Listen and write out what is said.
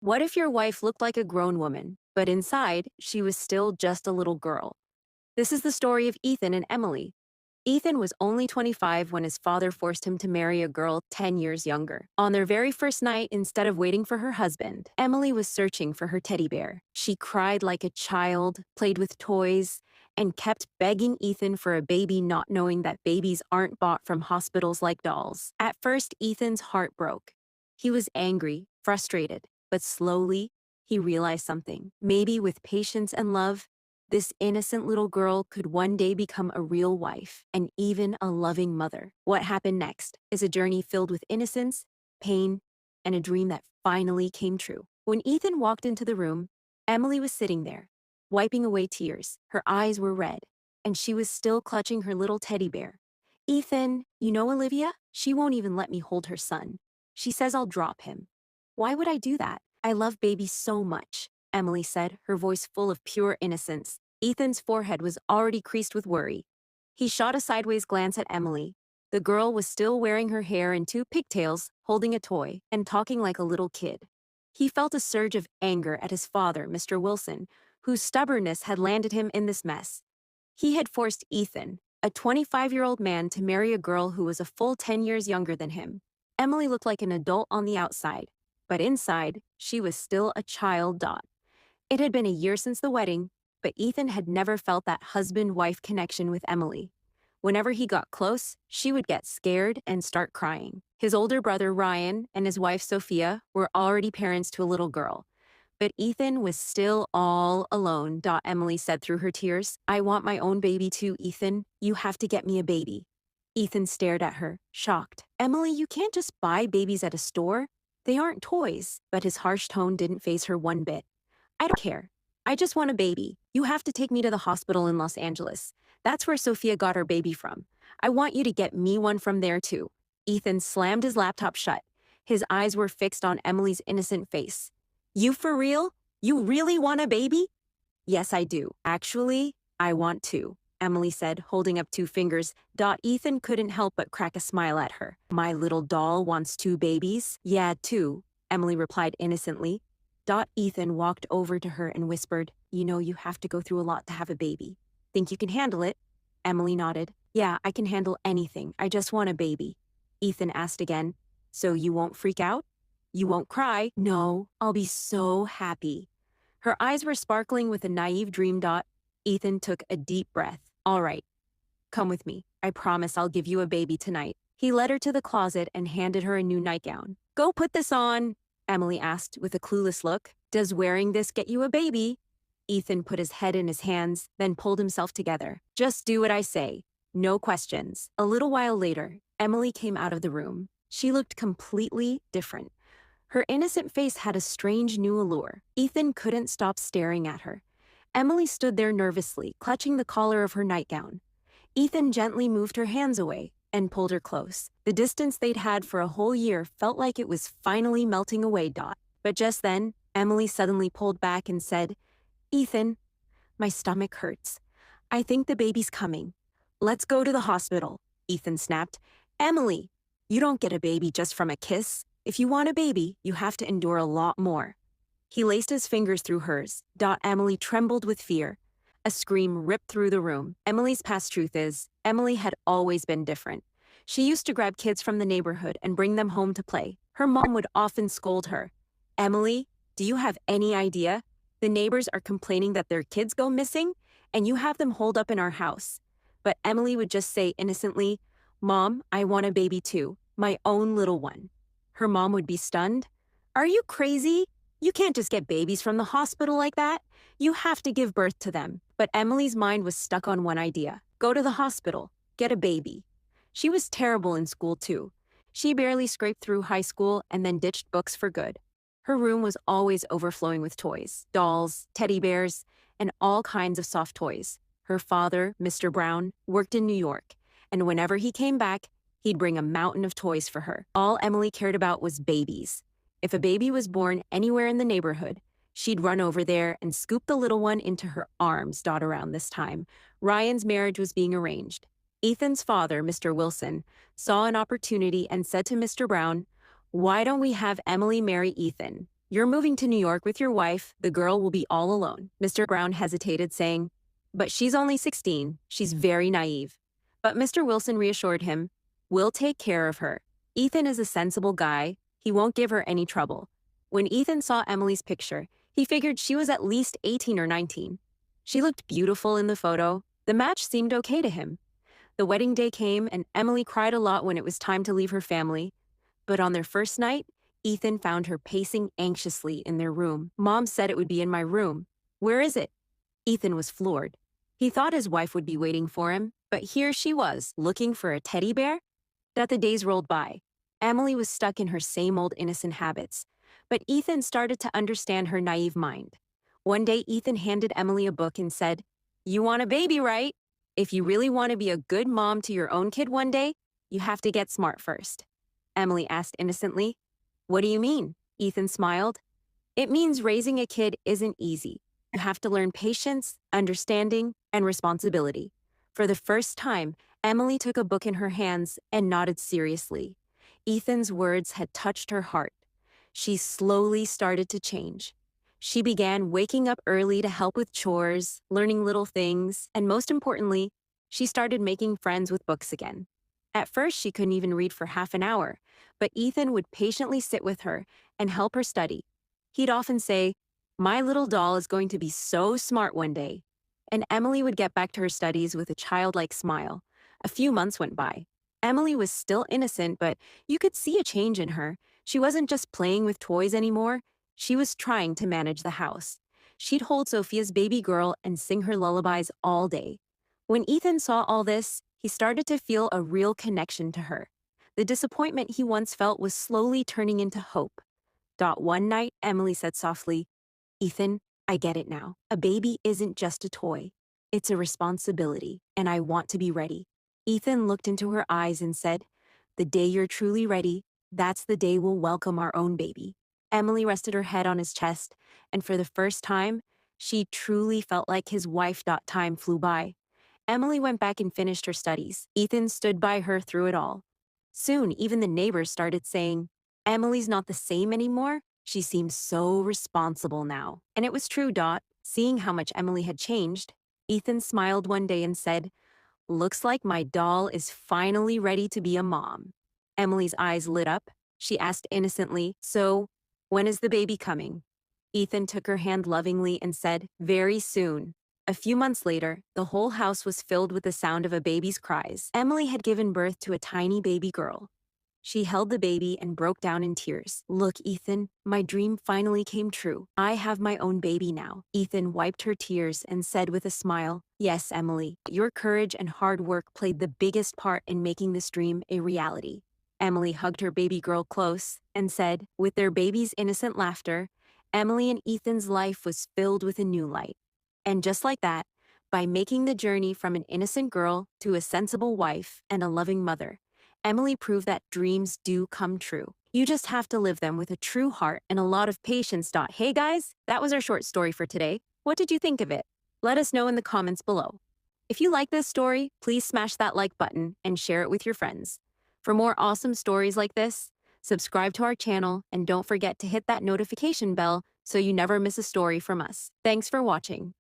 What if your wife looked like a grown woman, but inside, she was still just a little girl? This is the story of Ethan and Emily. Ethan was only 25 when his father forced him to marry a girl 10 years younger. On their very first night, instead of waiting for her husband, Emily was searching for her teddy bear. She cried like a child, played with toys, and kept begging Ethan for a baby, not knowing that babies aren't bought from hospitals like dolls. At first, Ethan's heart broke. He was angry, frustrated, but slowly, he realized something. Maybe with patience and love, this innocent little girl could one day become a real wife and even a loving mother. What happened next is a journey filled with innocence, pain, and a dream that finally came true. When Ethan walked into the room, Emily was sitting there, wiping away tears. Her eyes were red, and she was still clutching her little teddy bear. Ethan, you know Olivia? She won't even let me hold her son. She says I'll drop him. Why would I do that? I love babies so much, Emily said, her voice full of pure innocence. Ethan's forehead was already creased with worry. He shot a sideways glance at Emily. The girl was still wearing her hair in two pigtails, holding a toy, and talking like a little kid. He felt a surge of anger at his father, Mr. Wilson, whose stubbornness had landed him in this mess. He had forced Ethan, a 25-year-old man, to marry a girl who was a full 10 years younger than him. Emily looked like an adult on the outside, but inside, she was still a child. It had been a year since the wedding, but Ethan had never felt that husband-wife connection with Emily. Whenever he got close, she would get scared and start crying. His older brother, Ryan, and his wife, Sophia, were already parents to a little girl. But Ethan was still all alone. Emily said through her tears, I want my own baby too, Ethan. You have to get me a baby. Ethan stared at her, shocked. Emily, you can't just buy babies at a store. They aren't toys. But his harsh tone didn't faze her one bit. I don't care. I just want a baby. You have to take me to the hospital in Los Angeles. That's where Sophia got her baby from. I want you to get me one from there too. Ethan slammed his laptop shut. His eyes were fixed on Emily's innocent face. You for real? You really want a baby? Yes, I do. Actually, I want two, Emily said, holding up two fingers. Ethan couldn't help but crack a smile at her. My little doll wants two babies? Yeah, two, Emily replied innocently. Ethan walked over to her and whispered, you know you have to go through a lot to have a baby. Think you can handle it? Emily nodded. Yeah, I can handle anything. I just want a baby. Ethan asked again. So you won't freak out? You won't cry? No, I'll be so happy. Her eyes were sparkling with a naive dream. Ethan took a deep breath. All right, come with me. I promise I'll give you a baby tonight. He led her to the closet and handed her a new nightgown. Go put this on, Emily asked with a clueless look. Does wearing this get you a baby? Ethan put his head in his hands, then pulled himself together. Just do what I say. No questions. A little while later, Emily came out of the room. She looked completely different. Her innocent face had a strange new allure. Ethan couldn't stop staring at her. Emily stood there nervously, clutching the collar of her nightgown. Ethan gently moved her hands away and pulled her close. The distance they'd had for a whole year felt like it was finally melting away. But just then, Emily suddenly pulled back and said, Ethan, my stomach hurts. I think the baby's coming. Let's go to the hospital, Ethan snapped. Emily, you don't get a baby just from a kiss. If you want a baby, you have to endure a lot more. He laced his fingers through hers. Emily trembled with fear. A scream ripped through the room. Emily's past truth is, Emily had always been different. She used to grab kids from the neighborhood and bring them home to play. Her mom would often scold her. Emily, do you have any idea? The neighbors are complaining that their kids go missing, and you have them holed up in our house. But Emily would just say innocently, Mom, I want a baby too, my own little one. Her mom would be stunned. Are you crazy? You can't just get babies from the hospital like that. You have to give birth to them. But Emily's mind was stuck on one idea. Go to the hospital. Get a baby. She was terrible in school too. She barely scraped through high school and then ditched books for good. Her room was always overflowing with toys, dolls, teddy bears, and all kinds of soft toys. Her father, Mr. Brown, worked in New York, and whenever he came back, he'd bring a mountain of toys for her. All Emily cared about was babies. If a baby was born anywhere in the neighborhood, she'd run over there and scoop the little one into her arms. Around this time, Ryan's marriage was being arranged. Ethan's father, Mr. Wilson, saw an opportunity and said to Mr. Brown, why don't we have Emily marry Ethan? You're moving to New York with your wife. The girl will be all alone. Mr. Brown hesitated, saying, but she's only 16. She's very naive. But Mr. Wilson reassured him, we'll take care of her. Ethan is a sensible guy. He won't give her any trouble. When Ethan saw Emily's picture, he figured she was at least 18 or 19. She looked beautiful in the photo. The match seemed okay to him. The wedding day came, and Emily cried a lot when it was time to leave her family. But on their first night, Ethan found her pacing anxiously in their room. Mom said it would be in my room. Where is it? Ethan was floored. He thought his wife would be waiting for him, but here she was, looking for a teddy bear? That the days rolled by. Emily was stuck in her same old innocent habits, but Ethan started to understand her naive mind. One day, Ethan handed Emily a book and said, you want a baby, right? If you really want to be a good mom to your own kid one day, you have to get smart first. Emily asked innocently. What do you mean? Ethan smiled. It means raising a kid isn't easy. You have to learn patience, understanding, and responsibility. For the first time, Emily took a book in her hands and nodded seriously. Ethan's words had touched her heart. She slowly started to change. She began waking up early to help with chores, learning little things, and most importantly, she started making friends with books again. At first, she couldn't even read for half an hour, but Ethan would patiently sit with her and help her study. He'd often say, my little doll is going to be so smart one day. And Emily would get back to her studies with a childlike smile. A few months went by. Emily was still innocent, but you could see a change in her. She wasn't just playing with toys anymore. She was trying to manage the house. She'd hold Sophia's baby girl and sing her lullabies all day. When Ethan saw all this, he started to feel a real connection to her. The disappointment he once felt was slowly turning into hope. One night, Emily said softly, Ethan, I get it now. A baby isn't just a toy. It's a responsibility, and I want to be ready. Ethan looked into her eyes and said, the day you're truly ready, that's the day we'll welcome our own baby. Emily rested her head on his chest, and for the first time, she truly felt like his wife. Time flew by. Emily went back and finished her studies. Ethan stood by her through it all. Soon, even the neighbors started saying, Emily's not the same anymore. She seems so responsible now. And it was true. Seeing how much Emily had changed, Ethan smiled one day and said, looks like my doll is finally ready to be a mom. Emily's eyes lit up. She asked innocently, so, when is the baby coming? Ethan took her hand lovingly and said, very soon. A few months later, the whole house was filled with the sound of a baby's cries. Emily had given birth to a tiny baby girl. She held the baby and broke down in tears. Look, Ethan, my dream finally came true. I have my own baby now. Ethan wiped her tears and said with a smile, yes, Emily, your courage and hard work played the biggest part in making this dream a reality. Emily hugged her baby girl close and said, with their baby's innocent laughter, Emily and Ethan's life was filled with a new light. And just like that, by making the journey from an innocent girl to a sensible wife and a loving mother, Emily proved that dreams do come true. You just have to live them with a true heart and a lot of patience. Hey guys, that was our short story for today. What did you think of it? Let us know in the comments below. If you like this story, please smash that like button and share it with your friends. For more awesome stories like this, subscribe to our channel and don't forget to hit that notification bell so you never miss a story from us. Thanks for watching.